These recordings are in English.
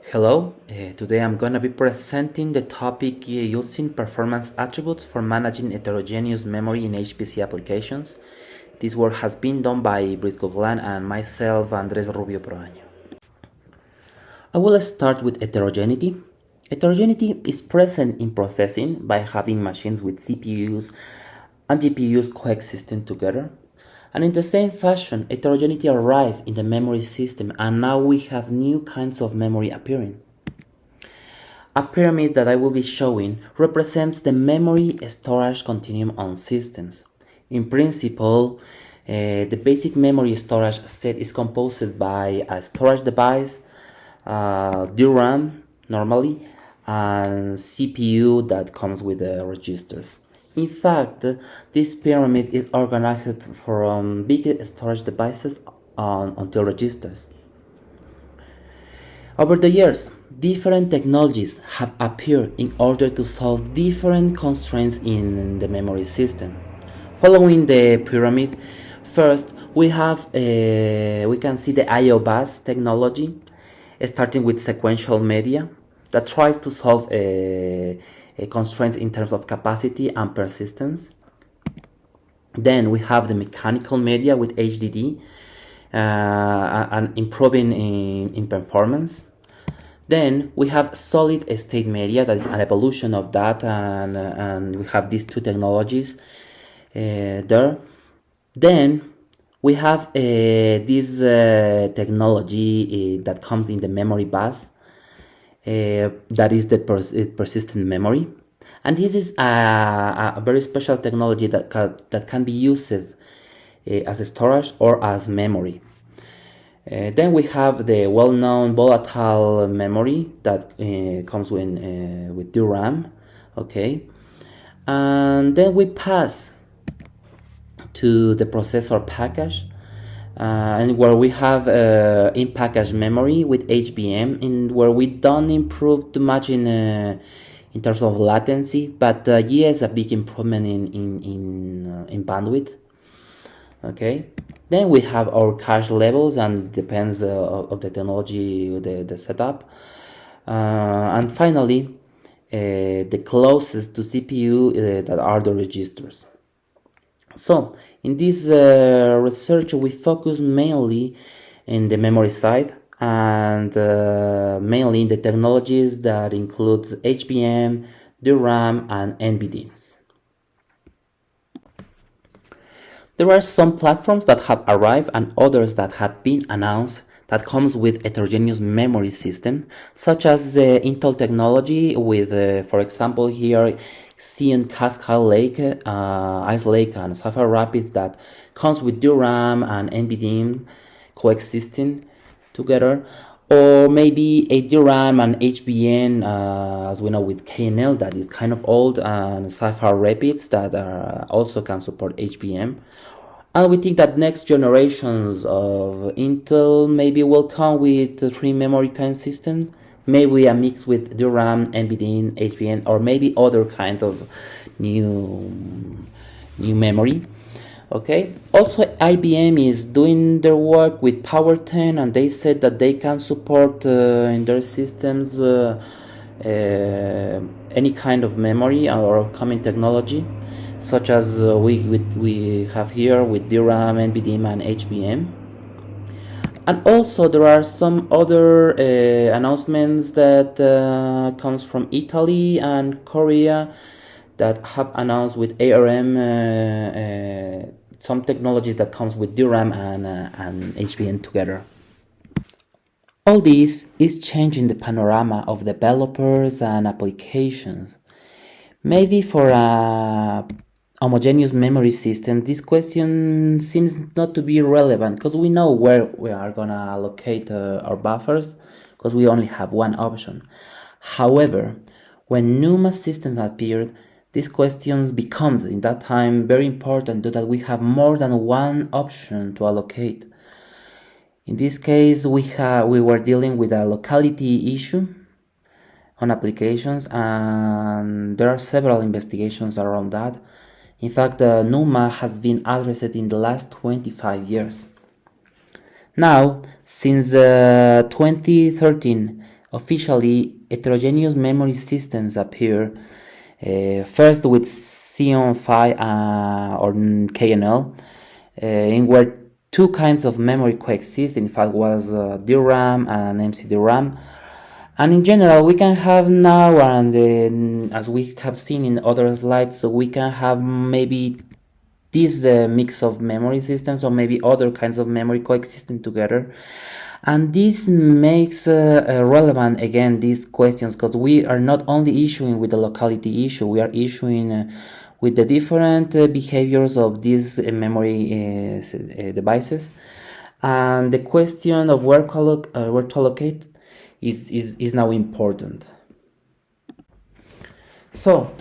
Hello, today I'm going to be presenting the topic using performance attributes for managing heterogeneous memory in HPC applications. This work has been done by Briscoe Glan and myself, Andres Rubio Proaño. I will start with heterogeneity. Heterogeneity is present in processing by having machines with CPUs and GPUs coexisting together. And in the same fashion, heterogeneity arrived in the memory system, and now we have new kinds of memory appearing. A pyramid that I will be showing represents the memory storage continuum on systems. In principle, the basic memory storage set is composed by a storage device, DRAM normally, and CPU that comes with the registers. In fact, this pyramid is organized from big storage devices until registers. Over the years, different technologies have appeared in order to solve different constraints in the memory system. Following the pyramid, first we can see the I/O bus technology, starting with sequential media that tries to solve constraints in terms of capacity and persistence. Then we have the mechanical media with HDD and improving in performance. Then we have solid state media, that is an evolution of that, and we have these two technologies there. Then we have this technology that comes in the memory bus, that is the persistent memory. And this is a very special technology that can be used as a storage or as memory. Then we have the well-known volatile memory that comes with DRAM, okay? And then we pass to the processor package, and where we have in-package memory with HBM, in where we don't improve too much in terms of latency, but yes, a big improvement in bandwidth. Okay, then we have our cache levels, and it depends of the technology, the setup, and finally the closest to CPU that are the registers. So in this research we focus mainly in the memory side, and mainly in the technologies that includes HBM, DRAM, and NVDIMMs. There are some platforms that have arrived and others that have been announced that comes with heterogeneous memory system, such as Intel technology with, for example, here Xeon Cascade Lake, Ice Lake, and Sapphire Rapids that comes with DRAM and NVDIMM coexisting together, or maybe a DRAM and HBM, as we know, with KNL that is kind of old, and Sapphire Rapids that also can support HBM. And we think that next generations of Intel maybe will come with 3 memory kind systems, maybe a mix with DRAM, NVDIMM, HBM, or maybe other kind of new memory. Okay. Also, IBM is doing their work with Power 10, and they said that they can support in their systems any kind of memory or upcoming technology, such as we have here with DRAM, NVDIMM, and HBM. And also there are some other announcements that comes from Italy and Korea that have announced with ARM some technologies that comes with DRAM and HBM together. All this is changing the panorama of developers and applications. Maybe for a homogeneous memory system, this question seems not to be relevant, because we know where we are gonna allocate our buffers, because we only have one option. However, when NUMA systems appeared, these questions becomes in that time very important, so that we have more than one option to allocate. In this case, we were dealing with a locality issue on applications, and there are several investigations around that. In fact, NUMA has been addressed in the last 25 years. Now, since 2013, officially, heterogeneous memory systems appear first with Xeon Phi or KNL, in where two kinds of memory coexist. In fact, was DRAM and MCDRAM. And in general, we can have now, and then, as we have seen in other slides, so we can have maybe this mix of memory systems, or maybe other kinds of memory coexisting together. And this makes relevant again these questions, because we are not only issuing with the locality issue, we are issuing with the different behaviors of these memory devices. And the question of where to allocate is now important. So,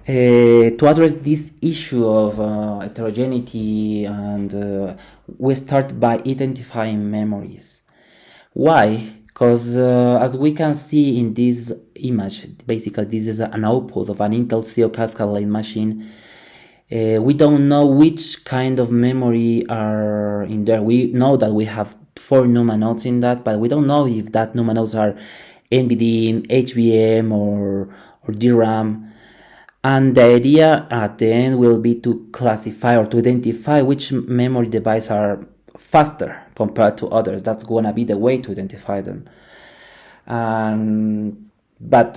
to address this issue of heterogeneity, and we start by identifying memories. Why? Because as we can see in this image, basically this is an output of an Intel CO Cascade Lake machine. We don't know which kind of memory are in there. We know that we have 4 NUMA nodes in that, but we don't know if that NUMA nodes are NVD, HBM, or DRAM. And the idea at the end will be to classify or to identify which memory device are faster compared to others. That's going to be the way to identify them. But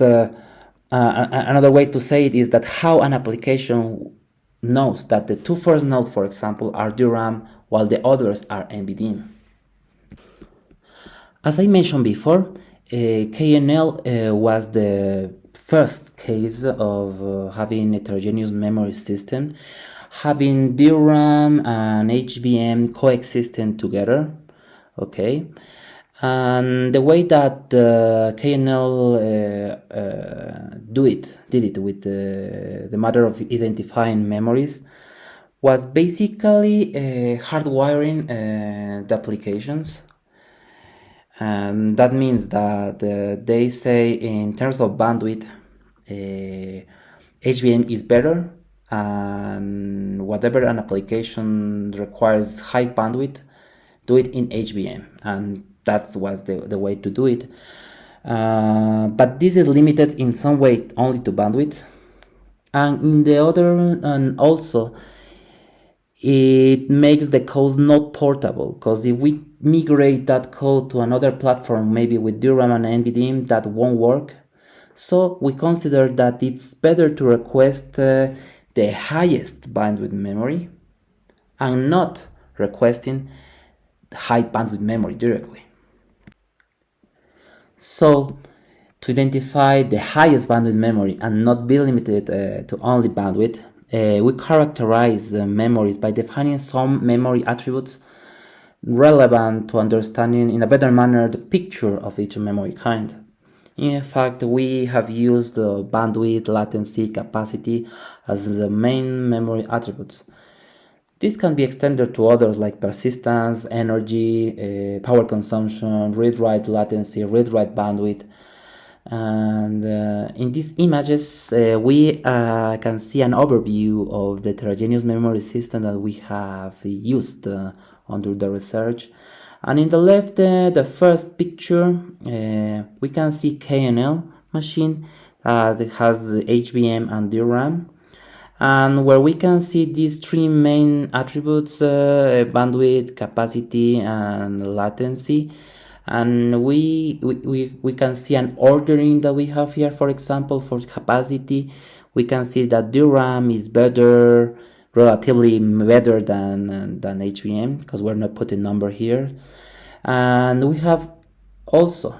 another way to say it is that how an application knows that the 2 first nodes, for example, are DRAM while the others are NVD. As I mentioned before, KNL was the first case of having heterogeneous memory system, having DRAM and HBM coexisting together, okay? And the way that KNL did it with the matter of identifying memories was basically hardwiring the applications. That means that they say in terms of bandwidth, HBM is better, and whatever an application requires high bandwidth, do it in HBM, and that was the way to do it. But this is limited in some way only to bandwidth, and in the other, and also it makes the code not portable, because if we migrate that code to another platform, maybe with DRAM and NVDIMM, that won't work. So we consider that it's better to request the highest bandwidth memory and not requesting high bandwidth memory directly. So to identify the highest bandwidth memory and not be limited to only bandwidth, we characterize memories by defining some memory attributes relevant to understanding in a better manner the picture of each memory kind. In fact, we have used bandwidth, latency, capacity as the main memory attributes. This can be extended to others like persistence, energy, power consumption, read-write latency, read-write bandwidth. And in these images, we can see an overview of the heterogeneous memory system that we have used under the research. And in the left, the first picture, we can see KNL machine that has HBM and DRAM, and where we can see these 3 main attributes, bandwidth, capacity, and latency. And we can see an ordering that we have here. For example, for capacity, we can see that DRAM is better, relatively better than HBM, because we're not putting number here. And we have also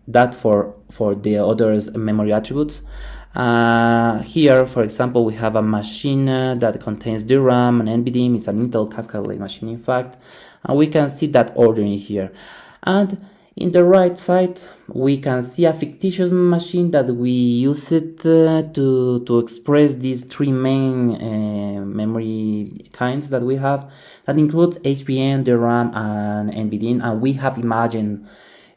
that for the others memory attributes. Here, for example, we have a machine that contains DRAM and NVDIMM. It's an Intel Cascade Lake machine, in fact, and we can see that ordering here. And in the right side, we can see a fictitious machine that we use it to express these 3 main memory kinds that we have. That includes HBM, DRAM, and NVDIMM. And we have imagined,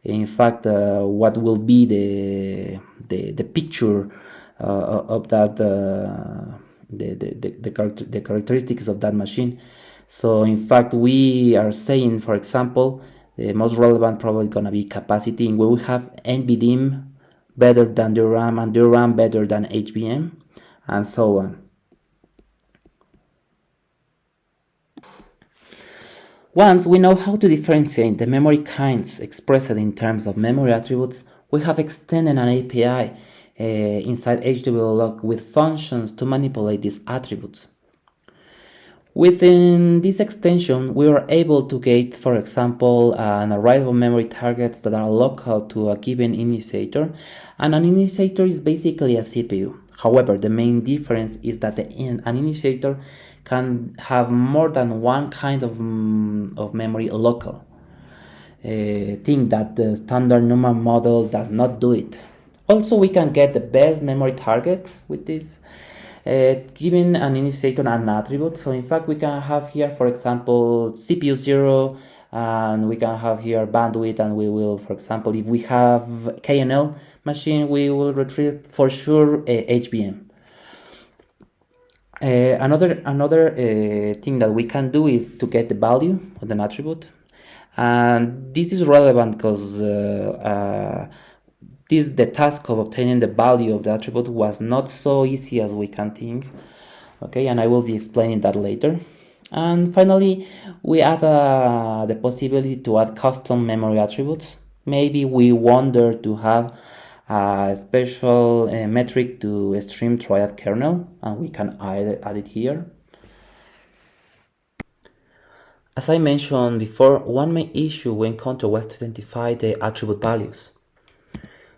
in fact, what will be the picture of that, the characteristics of that machine. So, in fact, we are saying, for example, The most relevant probably gonna be capacity, and we will have NVDIMM better than DRAM and DRAM better than HBM, and so on. Once we know how to differentiate the memory kinds expressed in terms of memory attributes, we have extended an API inside HWLog with functions to manipulate these attributes. Within this extension, we are able to get, for example, an array of memory targets that are local to a given initiator, and an initiator is basically a CPU. However, the main difference is that an initiator can have more than one kind of memory local. Thing that the standard NUMA model does not do it. Also, we can get the best memory target with this, giving an initiator an attribute. So in fact, we can have here, for example, CPU 0, and we can have here bandwidth, and we will, for example, if we have KNL machine, we will retrieve for sure HBM. Another thing that we can do is to get the value of an attribute, and this is relevant because the task of obtaining the value of the attribute was not so easy as we can think. Okay, and I will be explaining that later. And finally, we add the possibility to add custom memory attributes. Maybe we wonder to have a special metric to a stream triad kernel, and we can add it here. As I mentioned before, one main issue we encountered was to identify the attribute values.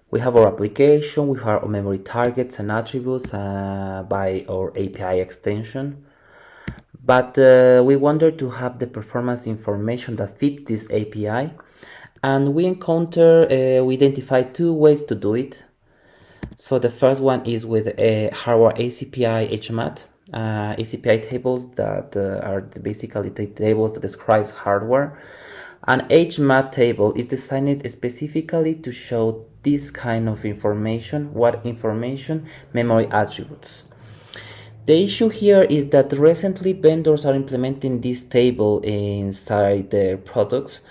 We have our application, we have our memory targets and attributes by our API extension, but we wanted to have the performance information that fits this API, and we identify two ways to do it. So the first one is with hardware ACPI HMAT, ACPI tables that are basically the tables that describes hardware. An HMAT table is designed specifically to show this kind of information. What information? Memory attributes. The issue here is that recently vendors are implementing this table inside their products,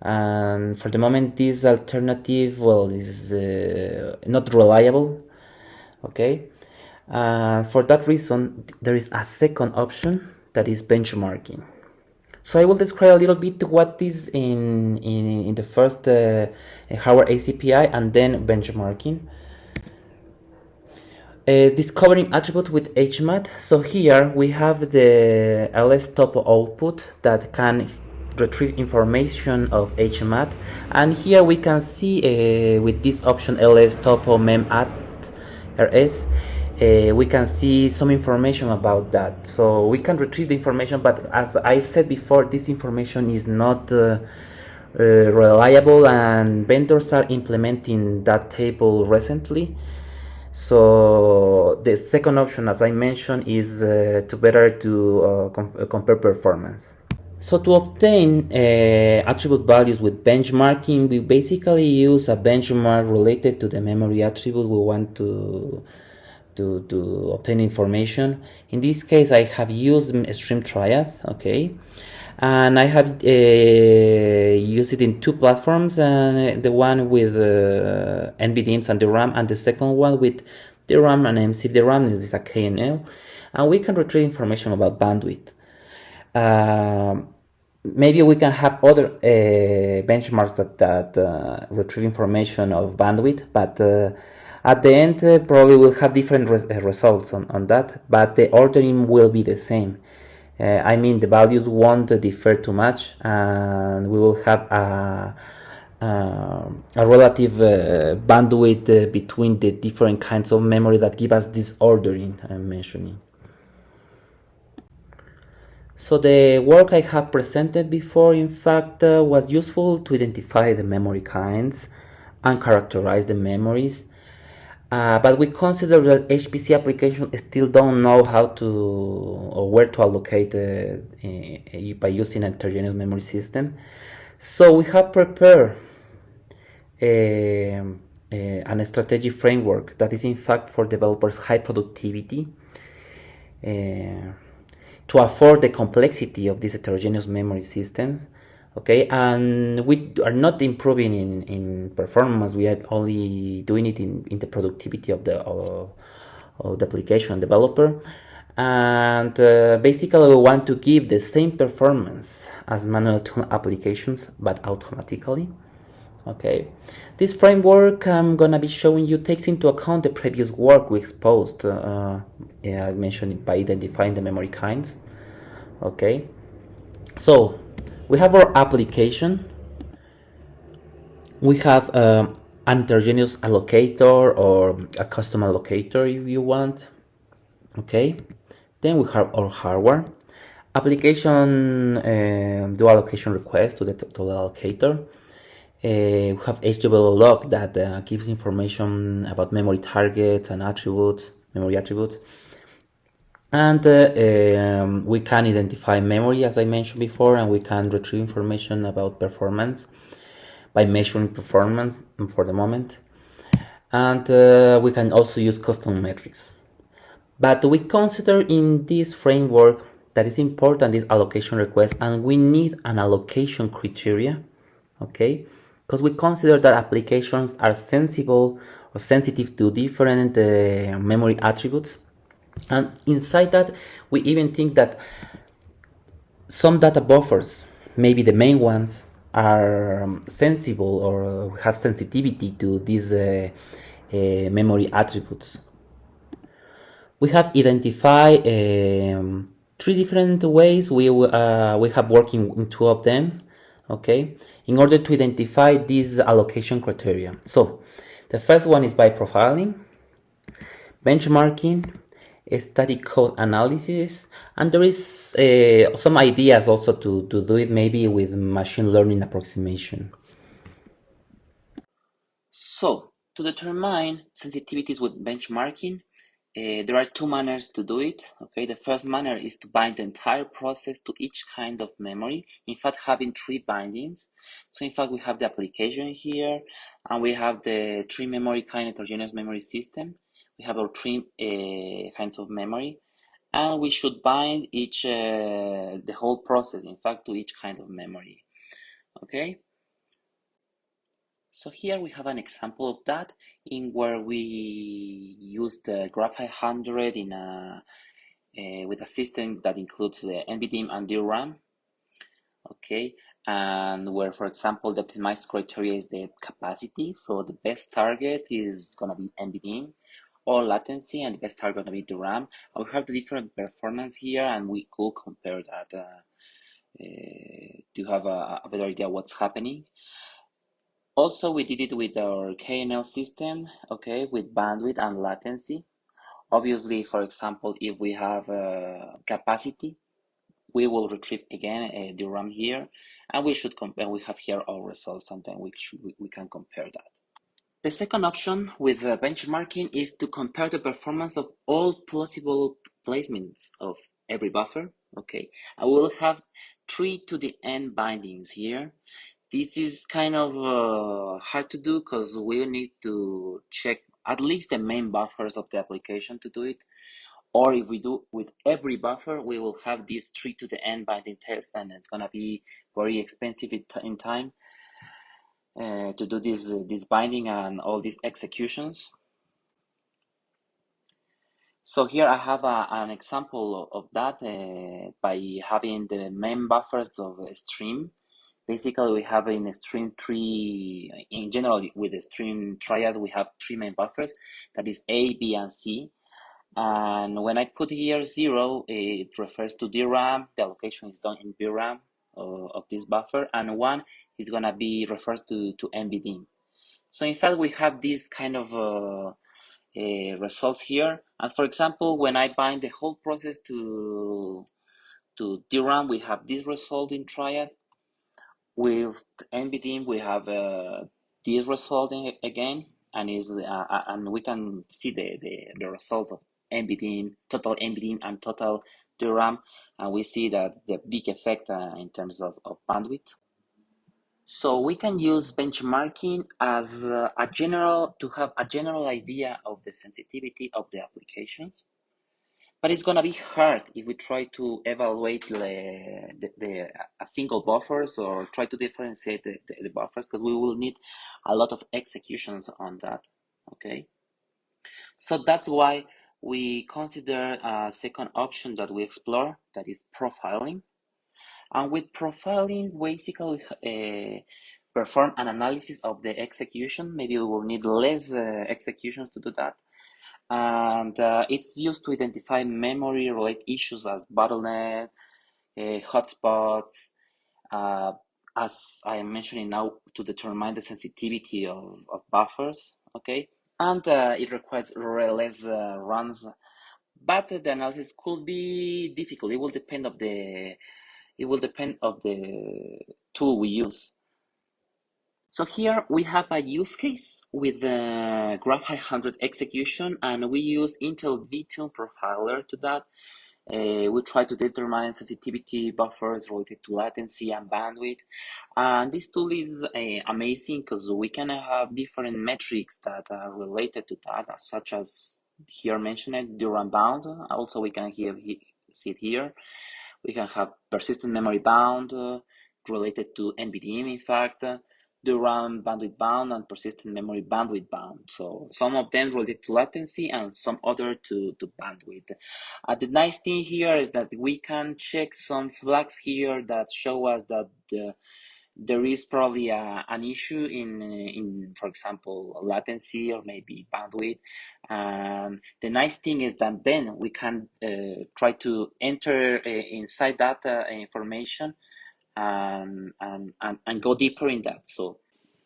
and for the moment this alternative, well, is not reliable. Okay, for that reason there is a second option, that is benchmarking. So I will describe a little bit what is in the first hardware ACPI and then benchmarking. Discovering attributes with HMAT. So here we have the ls topo output that can retrieve information of HMAT, and here we can see with this option ls topo mem at rs, we can see some information about that. So we can retrieve the information, but as I said before, this information is not reliable, and vendors are implementing that table recently. So the second option, as I mentioned, is to compare performance. So to obtain attribute values with benchmarking, we basically use a benchmark related to the memory attribute we want to obtain information. In this case, I have used Stream Triad, okay, and I have used it in two platforms, and the one with NVDIMMs and DRAM, and the second one with DRAM and MC DRAM. This is a KNL, and we can retrieve information about bandwidth. Maybe we can have other benchmarks that retrieve information of bandwidth, but at the end probably we'll have different results on that, but the ordering will be the same. I mean, the values won't differ too much, and we will have a relative bandwidth between the different kinds of memory that give us this ordering I'm mentioning. So the work I have presented before, in fact, was useful to identify the memory kinds and characterize the memories. But we consider that HPC applications still don't know how to or where to allocate by using a heterogeneous memory system. So we have prepared an strategy framework that is in fact for developers' high productivity to afford the complexity of these heterogeneous memory systems. Okay, and we are not improving in performance, we are only doing it in the productivity of the application developer. And basically we want to give the same performance as manual tool applications but automatically. Okay, this framework I'm gonna be showing you takes into account the previous work we exposed. Yeah, I mentioned it by identifying the memory kinds. Okay, so we have our application. We have an heterogeneous allocator or a custom allocator if you want. Okay, then we have our hardware. Application do allocation request to the allocator. We have HWLog that gives information about memory targets and attributes, memory attributes. And we can identify memory, as I mentioned before, and we can retrieve information about performance by measuring performance for the moment. And we can also use custom metrics. But we consider in this framework that is important is allocation request, and we need an allocation criteria, okay? Because we consider that applications are sensible or sensitive to different memory attributes. And inside that, we even think that some data buffers, maybe the main ones, are sensible or have sensitivity to these memory attributes. We have identified three different ways. We have working in two of them, okay, in order to identify these allocation criteria. So the first one is by profiling, benchmarking, static code analysis, and there is some ideas also to do it maybe with machine learning approximation. So, to determine sensitivities with benchmarking, there are two manners to do it. Okay, the first manner is to bind the entire process to each kind of memory. In fact, having three bindings. So, in fact, we have the application here, and we have the three memory kind heterogeneous memory system. We have our three kinds of memory, and we should bind each the whole process, in fact, to each kind of memory. Okay. So here we have an example of that in where we use the Graph 500 in with a system that includes the NVDIMM and DRAM, okay, and where, for example, the optimized criteria is the capacity. So the best target is gonna be NVDIMM or latency, and the best target gonna be DRAM. And we have the different performance here, and we could compare that to have a better idea what's happening. Also, we did it with our KNL system, okay, with bandwidth and latency. Obviously, for example, if we have capacity, we will retrieve again the RAM here, and we should compare. We have here our results, and then we can compare that. The second option with benchmarking is to compare the performance of all possible placements of every buffer. Okay, I will have 3 to the n bindings here. This is kind of hard to do because we need to check at least the main buffers of the application to do it. Or if we do with every buffer, we will have this 3 to the n binding test, and it's gonna be very expensive in time to do this binding and all these executions. So here I have an example of that by having the main buffers of a stream. Basically, we have in stream 3, in general, with the stream triad, we have 3 main buffers, that is A, B, and C. And when I put here 0, it refers to DRAM, the allocation is done in VRAM of this buffer, and 1 is gonna be refers to NVDIMM. So in fact, we have this kind of results here. And for example, when I bind the whole process to DRAM, we have this result in triad. With NVDIMM, we have this result again, and and we can see the results of NVDIMM, total NVDIMM, and total DRAM, and we see that the big effect in terms of bandwidth. So we can use benchmarking as a general to have a general idea of the sensitivity of the applications. But it's gonna be hard if we try to evaluate a single buffers or try to differentiate the buffers, because we will need a lot of executions on that. Okay, so that's why we consider a second option that we explore, that is profiling. And with profiling, basically perform an analysis of the execution. Maybe we will need less executions to do that. And it's used to identify memory-related issues as bottleneck, hotspots, uh, as I am mentioning now, to determine the sensitivity of buffers, okay? And it requires less runs, but the analysis could be difficult. It will depend of the tool we use. So here we have a use case with the Graph 500 execution, and we use Intel VTune profiler to that. We try to determine sensitivity buffers related to latency and bandwidth. And this tool is amazing because we can have different metrics that are related to that, such as here mentioned, DRAM bound. Also, we can see it here. We can have persistent memory bound related to NVDIMM, in fact, DRAM bandwidth bound and persistent memory bandwidth bound. So some of them related to latency and some other to bandwidth. The nice thing here is that we can check some flags here that show us that there is probably an issue in, for example, latency or maybe bandwidth. The nice thing is that then we can try to enter inside that information and go deeper in that.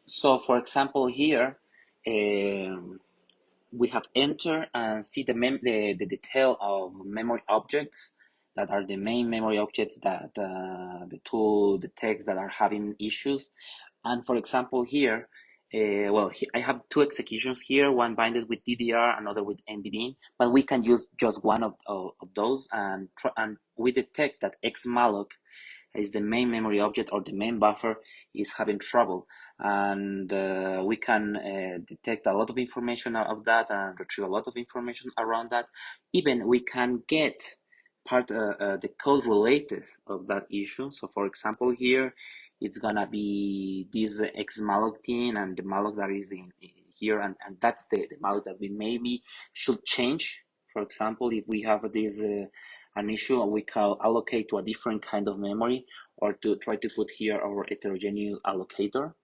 So for example, here we have enter and see the detail of memory objects that are the main memory objects that the tool detects that are having issues. And for example, here, I have two executions here, one binded with DDR, another with NVDIMM, but we can use just one of those, and we detect that xmalloc is the main memory object or the main buffer is having trouble. And we can detect a lot of information of that and retrieve a lot of information around that. Even we can get the code related of that issue. So for example, here it's gonna be this xmalloc thing and the malloc that is in here, and that's the malloc that we maybe should change. For example, if we have this an issue, we can allocate to a different kind of memory, or to try to put here our heterogeneous allocator.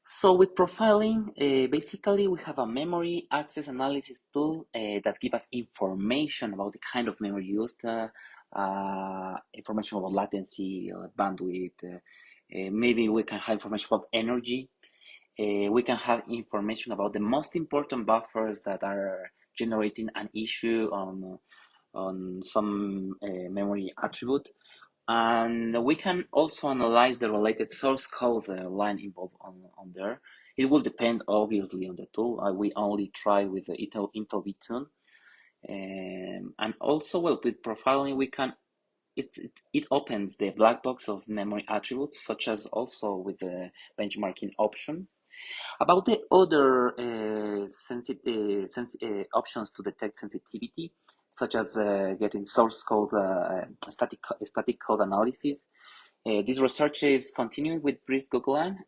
So with profiling, basically we have a memory access analysis tool that gives us information about the kind of memory used, information about latency, bandwidth, maybe we can have information about energy. We can have information about the most important buffers that are generating an issue on some memory attribute. And we can also analyze the related source code line involved on there. It will depend obviously on the tool. We only try with the Intel VTune. And also, well, with profiling, we can it opens the black box of memory attributes, such as also with the benchmarking option. About the other options to detect sensitivity, such as getting source code, static code analysis. This research is continuing with Brice Gogolin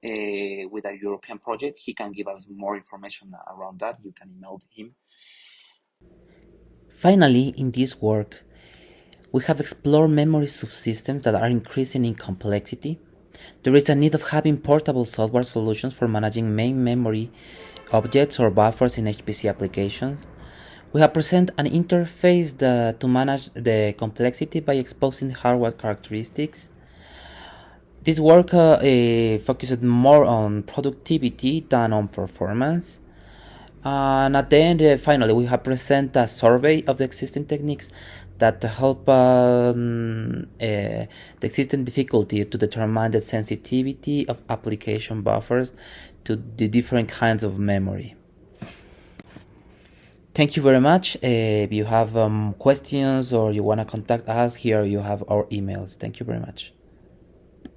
with a European project. He can give us more information around that. You can email him. Finally, in this work, we have explored memory subsystems that are increasing in complexity. There is a need of having portable software solutions for managing main memory objects or buffers in HPC applications. We have presented an interface to manage the complexity by exposing hardware characteristics. This work focused more on productivity than on performance. And at the end, finally, we have presented a survey of the existing techniques that help the existing difficulty to determine the sensitivity of application buffers to the different kinds of memory. Thank you very much. If you have questions or you want to contact us, here you have our emails. Thank you very much.